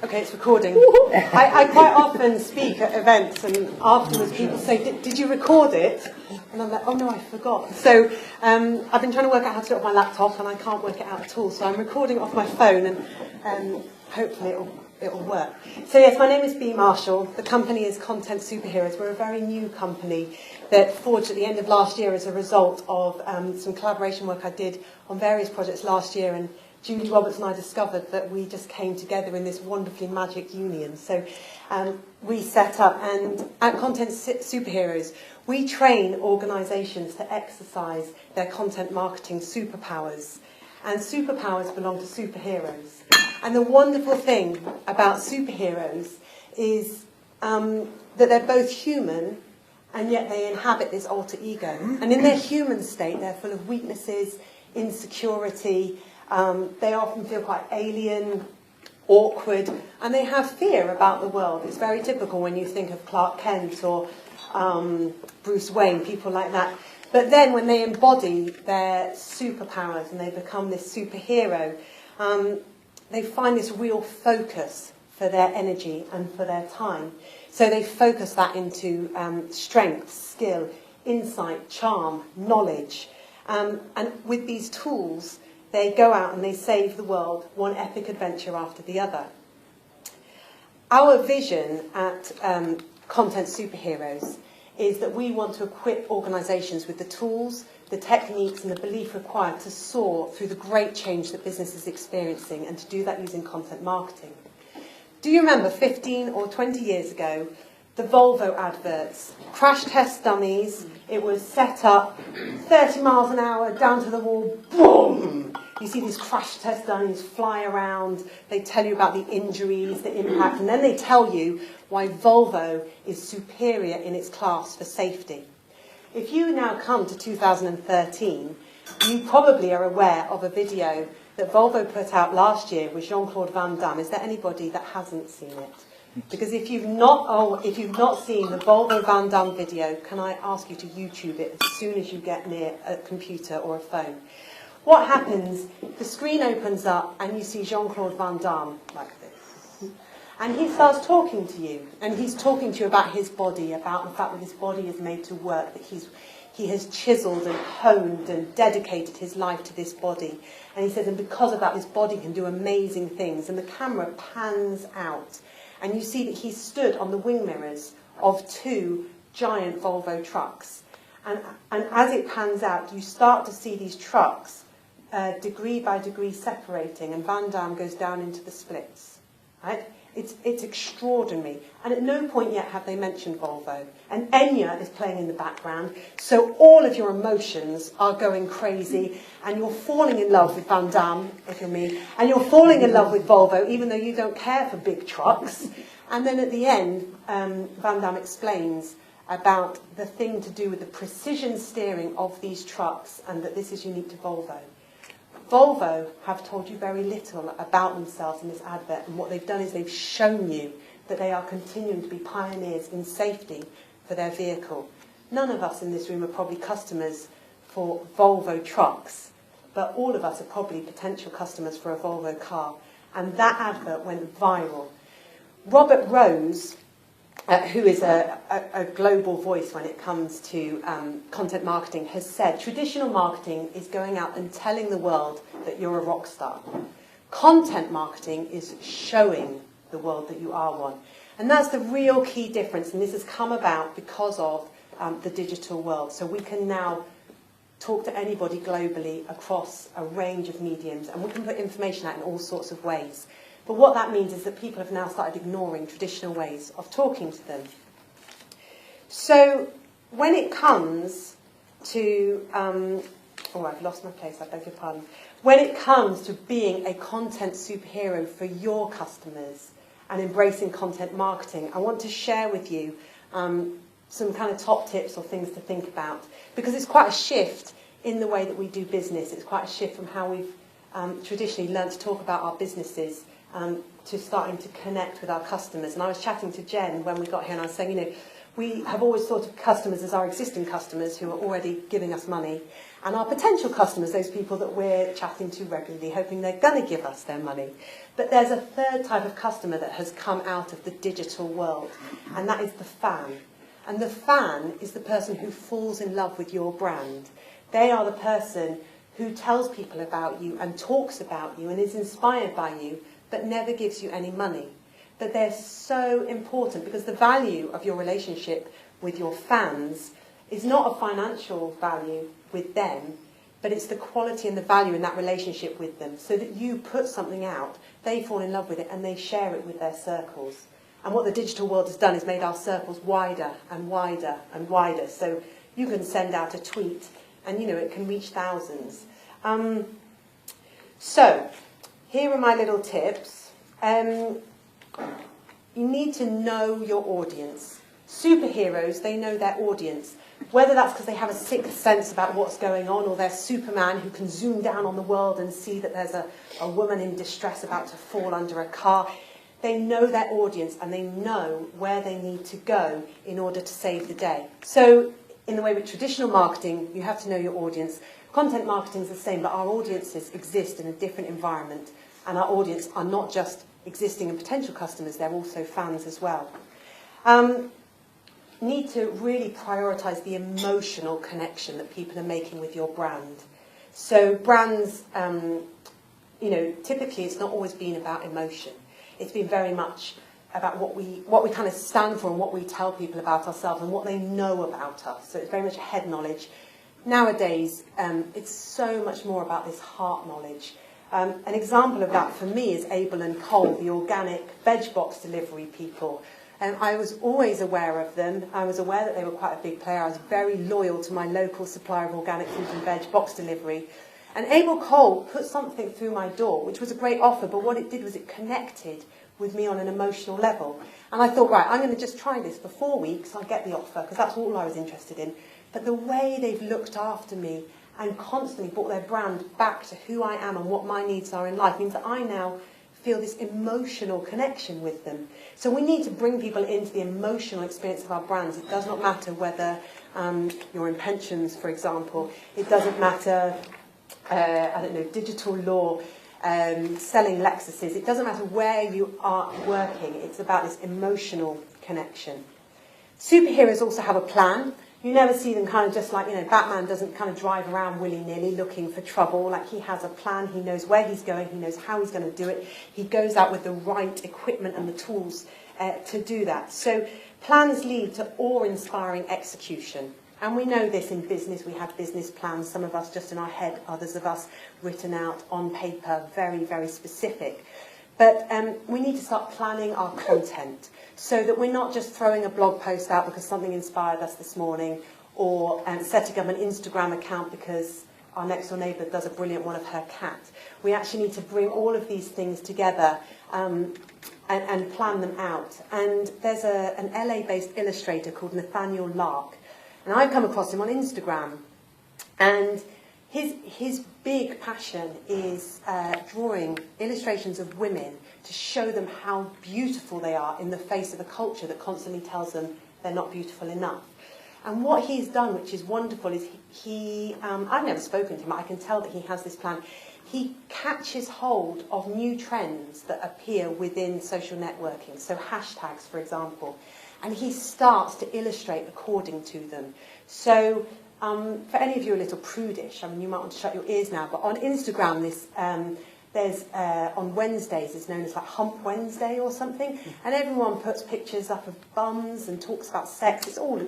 Okay, it's recording. I quite often speak at events, and afterwards people say, did you record it? And I'm like, oh no, I forgot. So I've been trying to work out how to do it on my laptop, and I can't work it out at all. So I'm recording it off my phone, and hopefully it'll work. So yes, my name is Bea Marshall. The company is Content Superheroes. We're a very new company that forged at the end of last year as a result of some collaboration work I did on various projects last year, and Julie Roberts and I discovered that we just came together in this wonderfully magic union. So we set up, and at Content Superheroes, we train organisations to exercise their content marketing superpowers. And superpowers belong to superheroes. And the wonderful thing about superheroes is that they're both human, and yet they inhabit this alter ego. And in their human state, they're full of weaknesses, insecurity. They often feel quite alien, awkward, and they have fear about the world. It's very typical when you think of Clark Kent or Bruce Wayne, people like that. But then when they embody their superpowers and they become this superhero, they find this real focus for their energy and for their time. So they focus that into strength, skill, insight, charm, knowledge. And with these tools, they go out and they save the world, one epic adventure after the other. Our vision at Content Superheroes is that we want to equip organisations with the tools, the techniques and the belief required to soar through the great change that business is experiencing, and to do that using content marketing. Do you remember 15 or 20 years ago, the Volvo adverts, crash test dummies? It was set up 30 miles an hour, down to the wall, boom! You see these crash test dummies fly around, they tell you about the injuries, the impact, and then they tell you why Volvo is superior in its class for safety. If you now come to 2013, you probably are aware of a video that Volvo put out last year with Jean-Claude Van Damme. Is there anybody that hasn't seen it? Because if you've not seen the Volvo Van Damme video, can I ask you to YouTube it as soon as you get near a computer or a phone? What happens, the screen opens up and you see Jean-Claude Van Damme like this. And he starts talking to you, and he's talking to you about his body, about the fact that his body is made to work, that he has chiselled and honed and dedicated his life to this body. And he says, and because of that, this body can do amazing things. And the camera pans out, and you see that he stood on the wing mirrors of two giant Volvo trucks. And as it pans out, you start to see these trucks degree by degree separating, and Van Damme goes down into the splits. Right? It's extraordinary. And at no point yet have they mentioned Volvo. And Enya is playing in the background, so all of your emotions are going crazy, and you're falling in love with Van Damme, if you're me, and you're falling in love with Volvo, even though you don't care for big trucks. And then at the end, Van Damme explains about the thing to do with the precision steering of these trucks, and that this is unique to Volvo. Volvo have told you very little about themselves in this advert, and what they've done is they've shown you that they are continuing to be pioneers in safety for their vehicle. None of us in this room are probably customers for Volvo trucks, but all of us are probably potential customers for a Volvo car, and that advert went viral. Robert Rose, who is a global voice when it comes to content marketing, has said traditional marketing is going out and telling the world that you're a rock star. Content marketing is showing the world that you are one. And that's the real key difference, and this has come about because of the digital world. So we can now talk to anybody globally across a range of mediums, and we can put information out in all sorts of ways. But what that means is that people have now started ignoring traditional ways of talking to them. So when it comes to, I've lost my place, I beg your pardon. When it comes to being a content superhero for your customers and embracing content marketing, I want to share with you some kind of top tips or things to think about, because it's quite a shift in the way that we do business. It's quite a shift from how we've traditionally learned to talk about our businesses to starting to connect with our customers. And I was chatting to Jen when we got here, and I was saying, We have always thought of customers as our existing customers who are already giving us money, and our potential customers, those people that we're chatting to regularly, hoping they're going to give us their money. But there's a third type of customer that has come out of the digital world, and that is the fan. And the fan is the person who falls in love with your brand. They are the person who tells people about you and talks about you and is inspired by you, but never gives you any money. But they're so important because the value of your relationship with your fans is not a financial value with them, but it's the quality and the value in that relationship with them, so that you put something out, they fall in love with it, and they share it with their circles. And what the digital world has done is made our circles wider and wider and wider. So you can send out a tweet, and it can reach thousands. So here are my little tips. You need to know your audience. Superheroes, they know their audience. Whether that's because they have a sixth sense about what's going on, or they're Superman who can zoom down on the world and see that there's a woman in distress about to fall under a car. They know their audience and they know where they need to go in order to save the day. So in the way with traditional marketing, you have to know your audience. Content marketing is the same, but our audiences exist in a different environment. And our audience are not just existing and potential customers, they're also fans as well. Need to really prioritise the emotional connection that people are making with your brand. So brands, typically it's not always been about emotion. It's been very much about what we kind of stand for and what we tell people about ourselves and what they know about us. So it's very much head knowledge. Nowadays, it's so much more about this heart knowledge. An example of that for me is Abel and Cole, the organic veg box delivery people. I was always aware of them. I was aware that they were quite a big player. I was very loyal to my local supplier of organic fruit and veg box delivery. And Abel Cole put something through my door, which was a great offer, but what it did was it connected with me on an emotional level. And I thought, right, I'm going to just try this for 4 weeks. I'll get the offer, because that's all I was interested in. But the way they've looked after me and constantly brought their brand back to who I am and what my needs are in life means that I now feel this emotional connection with them. So we need to bring people into the emotional experience of our brands. It does not matter whether you're in pensions, for example. It doesn't matter, digital law, selling Lexuses. It doesn't matter where you are working. It's about this emotional connection. Superheroes also have a plan. You never see them kind of just like, Batman doesn't kind of drive around willy-nilly looking for trouble. Like, he has a plan, he knows where he's going, he knows how he's going to do it. He goes out with the right equipment and the tools to do that. So plans lead to awe-inspiring execution. And we know this in business. We have business plans, some of us just in our head, others of us written out on paper, very, very specific. But we need to start planning our content so that we're not just throwing a blog post out because something inspired us this morning, or setting up an Instagram account because our next door neighbour does a brilliant one of her cat. We actually need to bring all of these things together and plan them out. And there's an LA-based illustrator called Nathaniel Lark, and I've come across him on Instagram. And his big passion is drawing illustrations of women to show them how beautiful they are in the face of a culture that constantly tells them they're not beautiful enough. And what he's done, which is wonderful, is I've never spoken to him, but I can tell that he has this plan. He catches hold of new trends that appear within social networking, so hashtags, for example, and he starts to illustrate according to them. So for any of you a little prudish, you might want to shut your ears now, but on Instagram, there's on Wednesdays, it's known as like Hump Wednesday or something, and everyone puts pictures up of bums and talks about sex. It's all,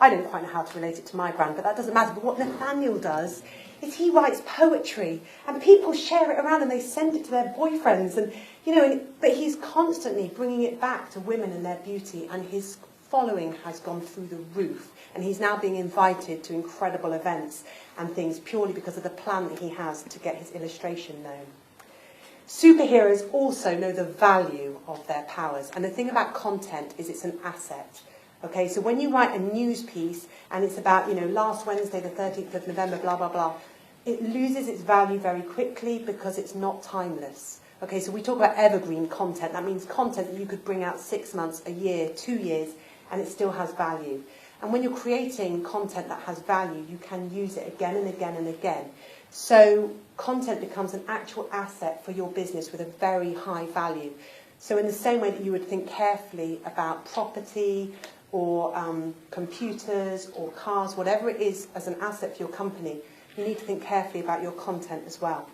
I don't quite know how to relate it to my brand, but that doesn't matter. But what Nathaniel does is he writes poetry, and people share it around and they send it to their boyfriends, and but he's constantly bringing it back to women and their beauty, and his following has gone through the roof, and he's now being invited to incredible events and things purely because of the plan that he has to get his illustration known. Superheroes also know the value of their powers, and the thing about content is it's an asset. Okay, so when you write a news piece and it's about, last Wednesday, the 13th of November, blah, blah, blah, it loses its value very quickly because it's not timeless. Okay, so we talk about evergreen content. That means content that you could bring out 6 months, a year, 2 years, and it still has value. And when you're creating content that has value, you can use it again and again and again. So content becomes an actual asset for your business with a very high value. So in the same way that you would think carefully about property or computers or cars, whatever it is as an asset for your company, you need to think carefully about your content as well.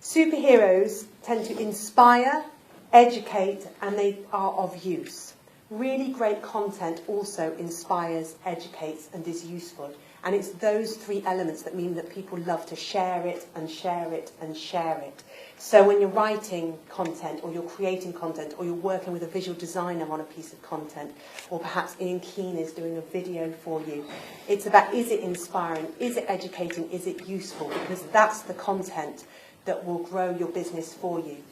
Superheroes tend to inspire, educate, and they are of use. Really great content also inspires, educates, and is useful. And it's those three elements that mean that people love to share it and share it and share it. So when you're writing content, or you're creating content, or you're working with a visual designer on a piece of content, or perhaps Ian Keane is doing a video for you, it's about, is it inspiring, is it educating, is it useful? Because that's the content that will grow your business for you.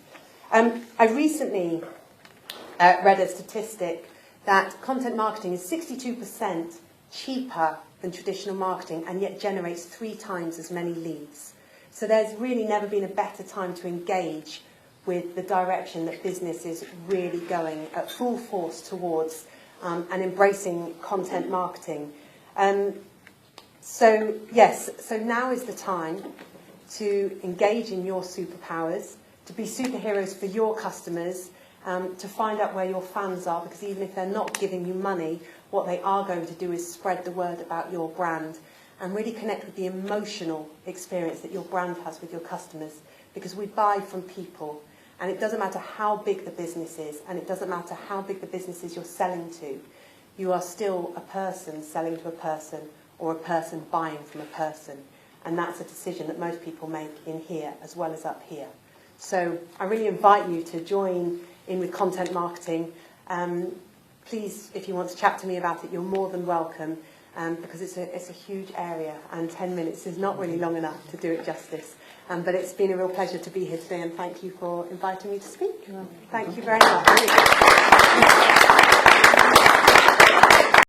I recently read a statistic that content marketing is 62% cheaper than traditional marketing, and yet generates 3 times as many leads. So there's really never been a better time to engage with the direction that business is really going at full force towards, and embracing content marketing. So now is the time to engage in your superpowers, to be superheroes for your customers, to find out where your fans are, because even if they're not giving you money, what they are going to do is spread the word about your brand and really connect with the emotional experience that your brand has with your customers, because we buy from people, and it doesn't matter how big the business is, and it doesn't matter how big the business is you're selling to, you are still a person selling to a person, or a person buying from a person, and that's a decision that most people make in here as well as up here. So I really invite you to join in with content marketing. Please, if you want to chat to me about it, you're more than welcome, because it's a huge area, and 10 minutes is not really long enough to do it justice. But it's been a real pleasure to be here today, and thank you for inviting me to speak. Thank you very much.